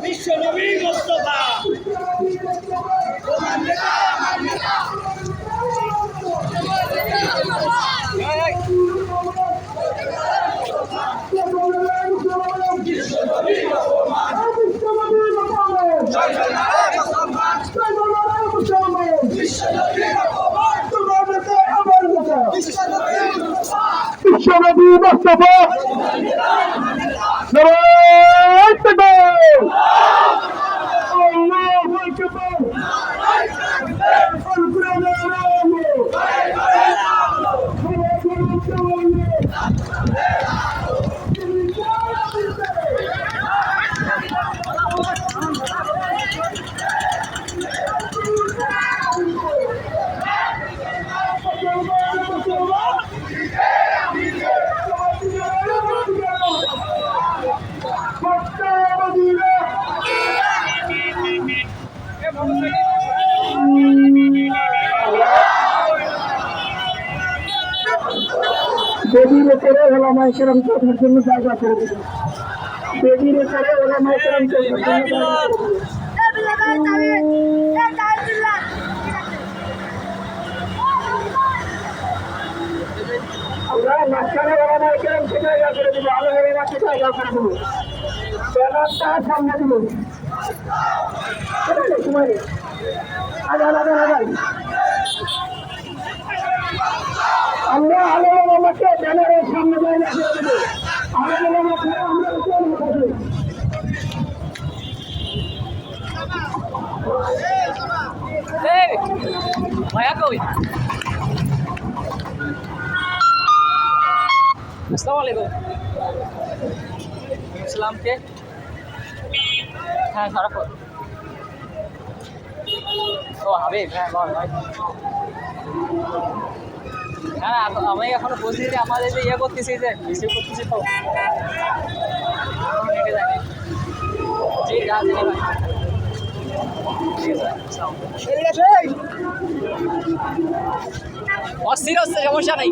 বিশ্বনবী মুস্তাফা বিশ্বনবী মুস্তাফা বেদির উপরে ওলামায়ে কেরাম চলার জন্য জায়গা করে দিবেন। বেদির উপরে ওলামায়ে কেরাম চলার জন্য জায়গা করে দিবেন। আমরা মাঝখানে ওলামায়ে কেরামকে জায়গা করে দিব, আলোহের মাঠে জায়গা করে দেবো, ব্যানারটা সামনে দিব। সময় নেই, আমরা আলোর আমাকে ব্যানারের সামনে জায়গা করে দেবো। আলোর আমাকে আমরা থাকবো। আসসালামু আলাইকুম। ইসলামকে হ্যাঁ সারাক্ষণ ও হাবিব হ্যাঁ বল ভাই। হ্যাঁ আমি এখনো বুঝিনি, আমাদের যে ইয়ে করতেছি যে রিসিভ করতেছি তো নেটে যায়নি। জি যা জানি ভাই, ঠিক আছে অস্থির হচ্ছে, সমস্যা নেই।